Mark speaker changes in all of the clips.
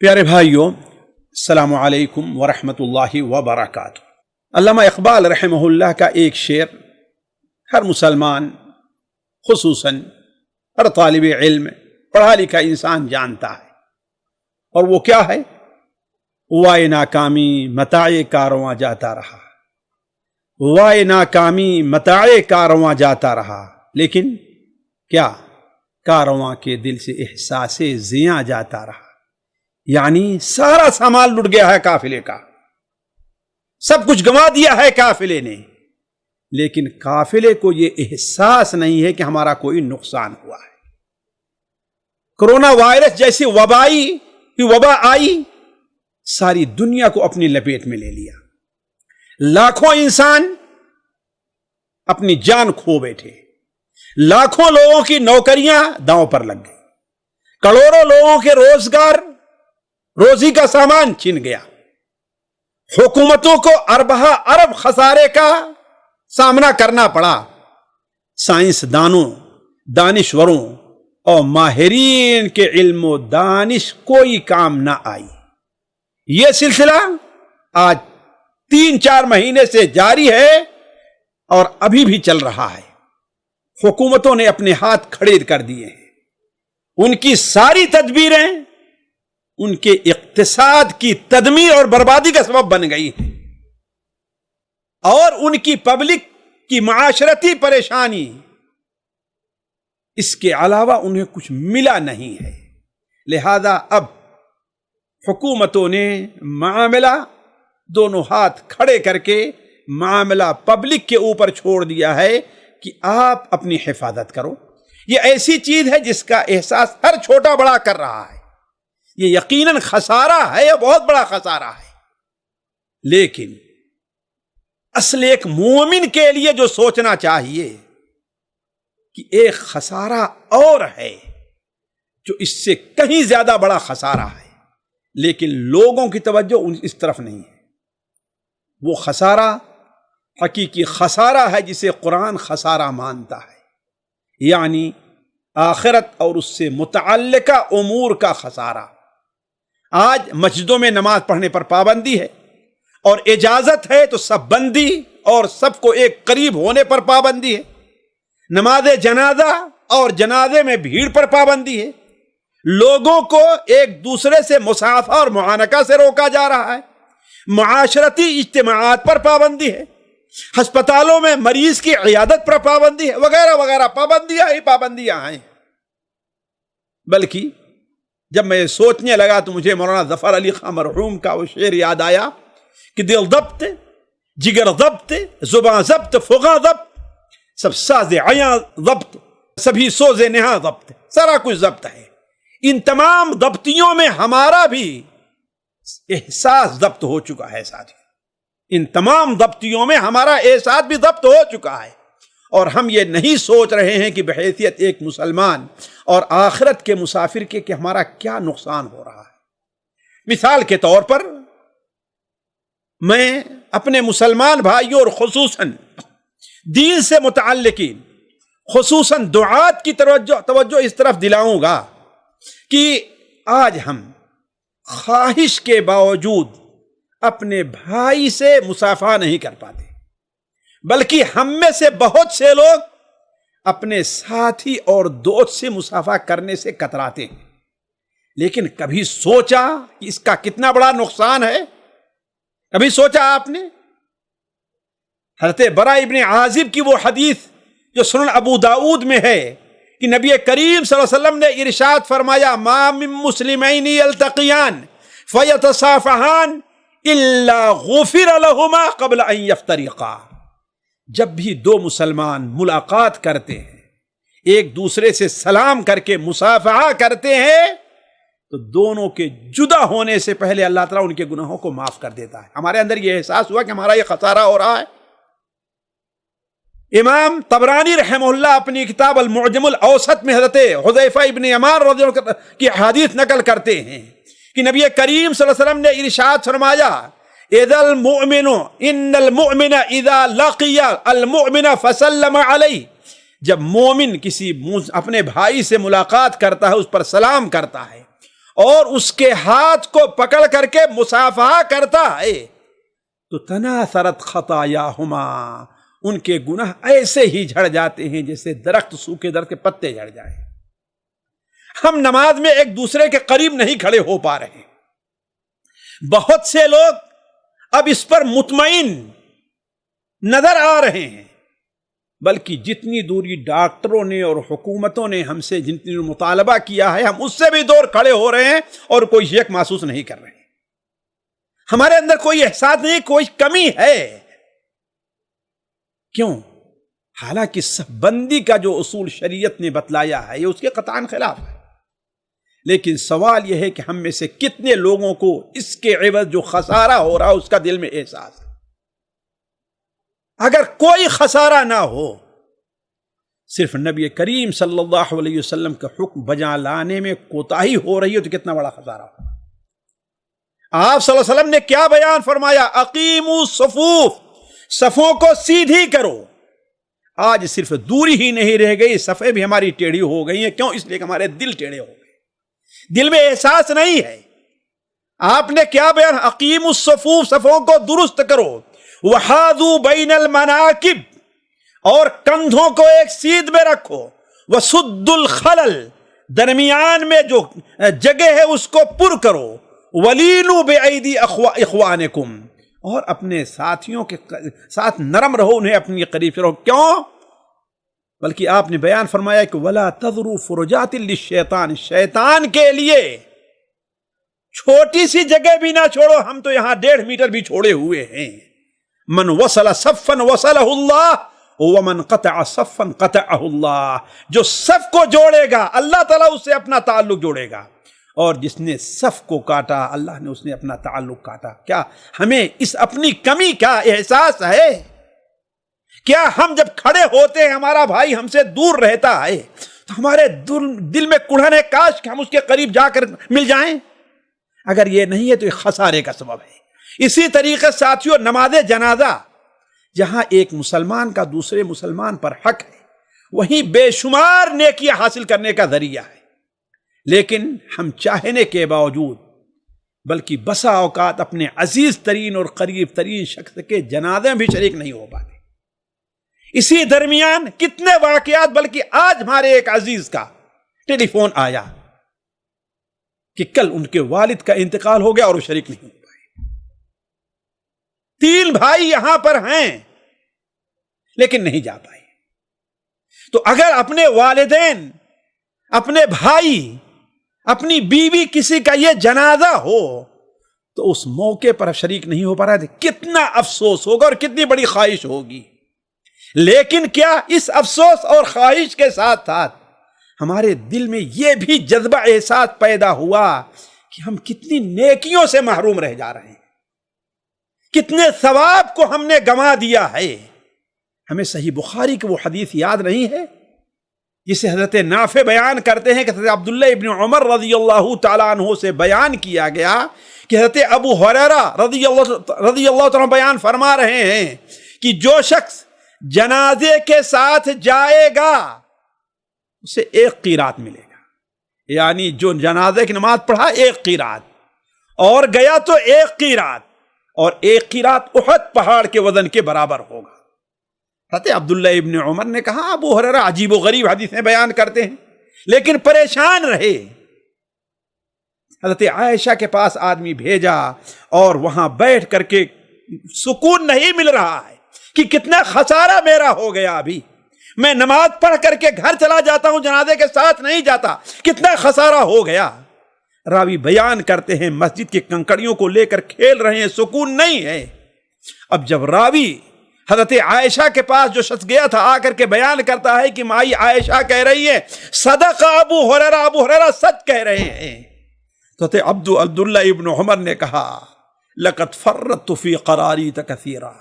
Speaker 1: پیارے بھائیوں، السلام علیکم ورحمۃ اللہ وبرکاتہ۔ علامہ اقبال رحمہ اللہ کا ایک شعر ہر مسلمان، خصوصاً ہر طالب علم، پڑھا لکھا انسان جانتا ہے، اور وہ کیا ہے؟ وائے ناکامی متاع کارواں جاتا رہا، وائے ناکامی متاع کارواں جاتا رہا، لیکن کیا؟ کارواں کے دل سے احساس زیاں جاتا رہا۔ یعنی سارا سامان لٹ گیا ہے قافلے کا، سب کچھ گنوا دیا ہے قافلے نے، لیکن قافلے کو یہ احساس نہیں ہے کہ ہمارا کوئی نقصان ہوا ہے۔ کرونا وائرس جیسی وبا آئی، ساری دنیا کو اپنی لپیٹ میں لے لیا، لاکھوں انسان اپنی جان کھو بیٹھے، لاکھوں لوگوں کی نوکریاں داؤں پر لگ گئی، کروڑوں لوگوں کے روزی کا سامان چھن گیا، حکومتوں کو اربہ ارب خسارے کا سامنا کرنا پڑا، سائنسدانوں، دانشوروں اور ماہرین کے علم و دانش کوئی کام نہ آئی۔ یہ سلسلہ آج 3-4 مہینے سے جاری ہے اور ابھی بھی چل رہا ہے۔ حکومتوں نے اپنے ہاتھ کھڑے کر دیے ہیں، ان کی ساری تدبیریں ان کے اقتصاد کی تدمیر اور بربادی کا سبب بن گئی ہیں، اور ان کی پبلک کی معاشرتی پریشانی، اس کے علاوہ انہیں کچھ ملا نہیں ہے۔ لہذا اب حکومتوں نے معاملہ دونوں ہاتھ کھڑے کر کے معاملہ پبلک کے اوپر چھوڑ دیا ہے کہ آپ اپنی حفاظت کرو۔ یہ ایسی چیز ہے جس کا احساس ہر چھوٹا بڑا کر رہا ہے، یہ یقیناً خسارہ ہے، یہ بہت بڑا خسارہ ہے، لیکن اصل ایک مومن کے لیے جو سوچنا چاہیے کہ ایک خسارہ اور ہے جو اس سے کہیں زیادہ بڑا خسارہ ہے، لیکن لوگوں کی توجہ اس طرف نہیں ہے۔ وہ خسارہ حقیقی خسارہ ہے جسے قرآن خسارہ مانتا ہے، یعنی آخرت اور اس سے متعلقہ امور کا خسارہ۔ آج مسجدوں میں نماز پڑھنے پر پابندی ہے، اور اجازت ہے تو سب بندی اور سب کو ایک قریب ہونے پر پابندی ہے۔ نماز جنازہ اور جنازے میں بھیڑ پر پابندی ہے، لوگوں کو ایک دوسرے سے مصافحہ اور معانقہ سے روکا جا رہا ہے، معاشرتی اجتماعات پر پابندی ہے، ہسپتالوں میں مریض کی عیادت پر پابندی ہے، وغیرہ وغیرہ، پابندیاں ہی پابندیاں ہیں۔ بلکہ جب میں سوچنے لگا تو مجھے مولانا ظفر علی خان مرحوم کا وہ شعر یاد آیا کہ دل ضبط، جگر ضبط، زباں ضبط، فغاں ضبط، سب ساز عیاں ضبط، سبھی سوز نہاں ضبط، سارا کچھ ضبط ہے۔ ان تمام ضبطیوں میں ہمارا بھی احساس ضبط ہو چکا ہے ساتھی، ان تمام ضبطیوں میں ہمارا احساس بھی ضبط ہو چکا ہے، اور ہم یہ نہیں سوچ رہے ہیں کہ بحیثیت ایک مسلمان اور آخرت کے مسافر کے کہ ہمارا کیا نقصان ہو رہا ہے۔ مثال کے طور پر میں اپنے مسلمان بھائیوں اور خصوصاً دین سے متعلقین، خصوصاً دعات کی توجہ اس طرف دلاؤں گا کہ آج ہم خواہش کے باوجود اپنے بھائی سے مصافحہ نہیں کر پاتے، بلکہ ہم میں سے بہت سے لوگ اپنے ساتھی اور دوست سے مصافحہ کرنے سے کتراتے ہیں۔ لیکن کبھی سوچا کہ اس کا کتنا بڑا نقصان ہے؟ کبھی سوچا آپ نے؟ حضرت برا ابن عازب کی وہ حدیث جو سنن ابو داؤد میں ہے کہ نبی کریم صلی اللہ علیہ وسلم نے ارشاد فرمایا، ما من مسلمین یلتقیان فیتصافحان الا غفر لہما قبل ان یفترقا۔ جب بھی دو مسلمان ملاقات کرتے ہیں، ایک دوسرے سے سلام کر کے مصافحہ کرتے ہیں، تو دونوں کے جدا ہونے سے پہلے اللہ تعالیٰ ان کے گناہوں کو معاف کر دیتا ہے۔ ہمارے اندر یہ احساس ہوا کہ ہمارا یہ خسارہ ہو رہا ہے۔ امام طبرانی رحمہ اللہ اپنی کتاب المعجم الاوسط میں حضرت حذیفہ ابن یمان رضی اللہ عنہ کی حدیث نقل کرتے ہیں کہ نبی کریم صلی اللہ علیہ وسلم نے ارشاد فرمایا، اذا المؤمن ان المؤمن اذا لقی المؤمن فسلم علیہ، جب مومن کسی اپنے بھائی سے ملاقات کرتا ہے، اس پر سلام کرتا ہے اور اس کے ہاتھ کو پکڑ کر کے مصافحہ کرتا ہے تو تناثرت خطایاہما، ان کے گناہ ایسے ہی جھڑ جاتے ہیں جیسے درخت سوکھے درخت کے پتے جھڑ جائیں۔ ہم نماز میں ایک دوسرے کے قریب نہیں کھڑے ہو پا رہے، بہت سے لوگ اب اس پر مطمئن نظر آ رہے ہیں، بلکہ جتنی دوری ڈاکٹروں نے اور حکومتوں نے ہم سے جتنی مطالبہ کیا ہے ہم اس سے بھی دور کھڑے ہو رہے ہیں اور کوئی شک محسوس نہیں کر رہے ہیں۔ ہمارے اندر کوئی احساس نہیں، کوئی کمی ہے۔ کیوں؟ حالانکہ صف بندی کا جو اصول شریعت نے بتلایا ہے یہ اس کے قطعاً خلاف ہے، لیکن سوال یہ ہے کہ ہم میں سے کتنے لوگوں کو اس کے عوض جو خسارہ ہو رہا اس کا دل میں احساس ہے۔ اگر کوئی خسارہ نہ ہو، صرف نبی کریم صلی اللہ علیہ وسلم کا حکم بجا لانے میں کوتاہی ہو رہی ہے تو کتنا بڑا خسارہ ہو۔ آپ صلی اللہ علیہ وسلم نے کیا بیان فرمایا؟ اقیموا الصفوف، صفوں کو سیدھی کرو۔ آج صرف دوری ہی نہیں رہ گئی، صفیں بھی ہماری ٹیڑھی ہو گئی ہیں۔ کیوں؟ اس لیے کہ ہمارے دل ٹیڑھے ہو گئے، دل میں احساس نہیں ہے۔ آپ نے کیا بیان؟ اقیموا الصفوف، صفوں کو درست کرو۔ وحاذوا بین المناکب، اور کندھوں کو ایک سیدھ میں رکھو۔ وسدوا الخلل، درمیان میں جو جگہ ہے اس کو پر کرو۔ ولینوا بایدی اخوانکم، اور اپنے ساتھیوں کے ساتھ نرم رہو، انہیں اپنے قریب سے رہو۔ کیوں؟ بلکہ آپ نے بیان فرمایا کہ ولا تذروا فرجات للشیطان، شیطان کے لیے چھوٹی سی جگہ بھی نہ چھوڑو۔ ہم تو یہاں 1.5 میٹر بھی چھوڑے ہوئے ہیں۔ من وصل صفا وصلہ اللہ ومن قطع صفا قطعہ اللہ، جو صف کو جوڑے گا اللہ تعالیٰ اس سے اپنا تعلق جوڑے گا، اور جس نے صف کو کاٹا اللہ نے اس نے اپنا تعلق کاٹا۔ کیا ہمیں اس اپنی کمی کا احساس ہے؟ کیا ہم جب کھڑے ہوتے ہیں ہمارا بھائی ہم سے دور رہتا ہے تو ہمارے دل میں کڑھن ہے کاش کہ ہم اس کے قریب جا کر مل جائیں؟ اگر یہ نہیں ہے تو یہ خسارے کا سبب ہے۔ اسی طریقے ساتھیوں، نماز جنازہ جہاں ایک مسلمان کا دوسرے مسلمان پر حق ہے، وہیں بے شمار نیکیاں حاصل کرنے کا ذریعہ ہے، لیکن ہم چاہنے کے باوجود بلکہ بسا اوقات اپنے عزیز ترین اور قریب ترین شخص کے جنازے میں بھی شریک نہیں ہو پاتے۔ اسی درمیان کتنے واقعات، بلکہ آج ہمارے ایک عزیز کا ٹیلی فون آیا کہ کل ان کے والد کا انتقال ہو گیا اور وہ شریک نہیں ہو پائے۔ 3 بھائی یہاں پر ہیں لیکن نہیں جا پائے۔ تو اگر اپنے والدین، اپنے بھائی، اپنی بیوی کسی کا یہ جنازہ ہو تو اس موقع پر شریک نہیں ہو پا رہا ہے، کتنا افسوس ہوگا اور کتنی بڑی خواہش ہوگی۔ لیکن کیا اس افسوس اور خواہش کے ساتھ ساتھ ہمارے دل میں یہ بھی جذبہ احساس پیدا ہوا کہ ہم کتنی نیکیوں سے محروم رہ جا رہے ہیں، کتنے ثواب کو ہم نے گنوا دیا ہے۔ ہمیں صحیح بخاری کی وہ حدیث یاد نہیں ہے جسے حضرت نافع بیان کرتے ہیں کہ حضرت عبداللہ ابن عمر رضی اللہ تعالیٰ عنہ سے بیان کیا گیا کہ حضرت ابو ہریرہ رضی اللہ تعالیٰ بیان فرما رہے ہیں کہ جو شخص جنازے کے ساتھ جائے گا اسے 1 قیرات ملے گا، یعنی جو جنازے کی نماز پڑھا 1 قیرات، اور گیا تو 1 قیرات، اور 1 قیرات احد پہاڑ کے وزن کے برابر ہوگا۔ حضرت عبداللہ ابن عمر نے کہا ابو ہریرہ عجیب و غریب حدیثیں بیان کرتے ہیں، لیکن پریشان رہے۔ حضرت عائشہ کے پاس آدمی بھیجا اور وہاں بیٹھ کر کے سکون نہیں مل رہا ہے کہ کتنا خسارہ میرا ہو گیا، ابھی میں نماز پڑھ کر کے گھر چلا جاتا ہوں جنازے کے ساتھ نہیں جاتا، کتنا خسارہ ہو گیا۔ راوی بیان کرتے ہیں مسجد کی کنکڑیوں کو لے کر کھیل رہے ہیں، سکون نہیں ہے۔ اب جب راوی حضرت عائشہ کے پاس جو شخص گیا تھا آ کر کے بیان کرتا ہے کہ مائی عائشہ کہہ رہی ہے صدق ابو ہریرہ سچ کہہ رہے ہیں، تو عبداللہ ابن عمر نے کہا لقد فرطت فی قراریت کثیرا،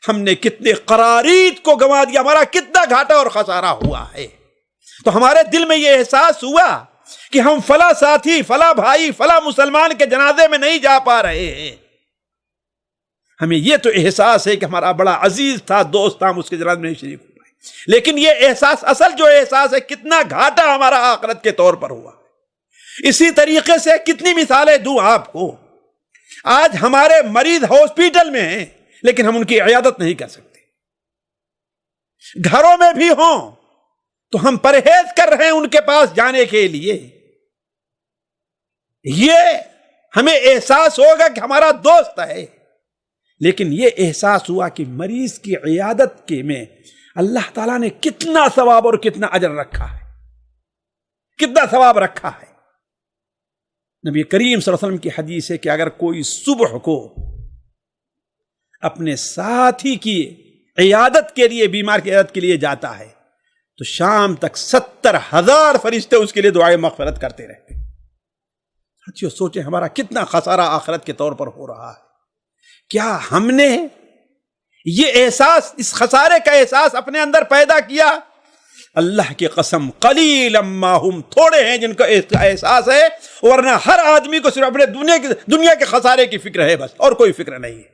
Speaker 1: ہم نے کتنے قراریت کو گنوا دیا، ہمارا کتنا گھاٹا اور خسارہ ہوا ہے۔ تو ہمارے دل میں یہ احساس ہوا کہ ہم فلاں ساتھی، فلاں بھائی، فلاں مسلمان کے جنازے میں نہیں جا پا رہے ہیں۔ ہمیں یہ تو احساس ہے کہ ہمارا بڑا عزیز تھا، دوست تھا، ہم اس کے جنازے میں نہیں شریک ہو پائے، لیکن یہ احساس، اصل جو احساس ہے کتنا گھاٹا ہمارا آخرت کے طور پر ہوا۔ اسی طریقے سے کتنی مثالیں دوں آپ کو. آج ہمارے مریض ہاسپٹل میں ہیں لیکن ہم ان کی عیادت نہیں کر سکتے. گھروں میں بھی ہوں تو ہم پرہیز کر رہے ہیں ان کے پاس جانے کے لیے. یہ ہمیں احساس ہوگا کہ ہمارا دوست ہے، لیکن یہ احساس ہوا کہ مریض کی عیادت کے میں اللہ تعالیٰ نے کتنا ثواب اور کتنا اجر رکھا ہے، کتنا ثواب رکھا ہے. نبی کریم صلی اللہ علیہ وسلم کی حدیث ہے کہ اگر کوئی صبح کو اپنے ساتھی کی عیادت کے لیے، بیمار کی عیادت کے لیے جاتا ہے تو شام تک 70,000 فرشتے اس کے لیے دعائیں مغفرت کرتے رہتے ہیں. اچھا سوچیں ہمارا کتنا خسارہ آخرت کے طور پر ہو رہا ہے. کیا ہم نے یہ احساس، اس خسارے کا احساس اپنے اندر پیدا کیا؟ اللہ کی قسم قلیل ما ہم، تھوڑے ہیں جن کا احساس ہے، ورنہ ہر آدمی کو صرف اپنے دنیا کے خسارے کی فکر ہے بس، اور کوئی فکر نہیں ہے.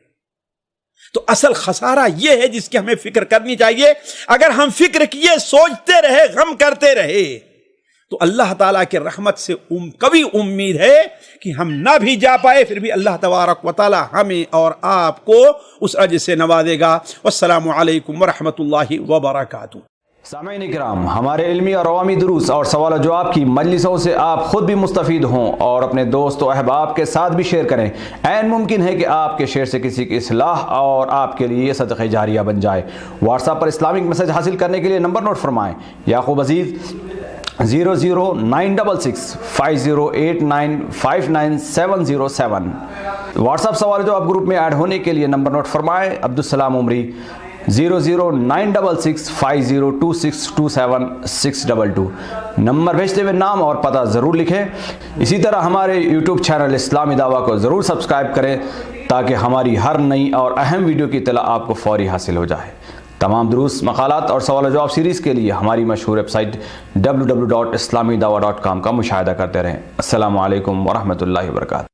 Speaker 1: تو اصل خسارہ یہ ہے جس کی ہمیں فکر کرنی چاہیے. اگر ہم فکر کیے، سوچتے رہے، غم کرتے رہے تو اللہ تعالیٰ کی رحمت سے کبھی امید ہے کہ ہم نہ بھی جا پائے پھر بھی اللہ تبارک و تعالیٰ ہمیں اور آپ کو اس اجر سے نوازے گا. والسلام علیکم ورحمۃ اللہ وبرکاتہ.
Speaker 2: سامعین کرام، ہمارے علمی اور عوامی دروس اور سوال و جواب کی مجلسوں سے آپ خود بھی مستفید ہوں اور اپنے دوست و احباب کے ساتھ بھی شیئر کریں. عین ممکن ہے کہ آپ کے شیئر سے کسی کی اصلاح اور آپ کے لیے صدقہ جاریہ بن جائے. واٹس ایپ پر اسلامک میسج حاصل کرنے کے لیے نمبر نوٹ فرمائیں: یعقوب عزیز 00966 5089 59707. واٹس ایپ سوال جو آپ گروپ میں ایڈ ہونے کے لیے نمبر نوٹ فرمائیں: عبدالسلام عمری 00966 502627 622. نمبر بھیجتے ہوئے نام اور پتہ ضرور لکھیں. اسی طرح ہمارے یوٹیوب چینل اسلامی دعویٰ کو ضرور سبسکرائب کریں تاکہ ہماری ہر نئی اور اہم ویڈیو کی اطلاع آپ کو فوری حاصل ہو جائے. تمام دروس، مقالات اور سوال و جواب سیریز کے لیے ہماری مشہور ویب سائٹ www.islamidawah.com کا مشاہدہ کرتے رہیں. السلام علیکم ورحمۃ اللہ وبرکاتہ.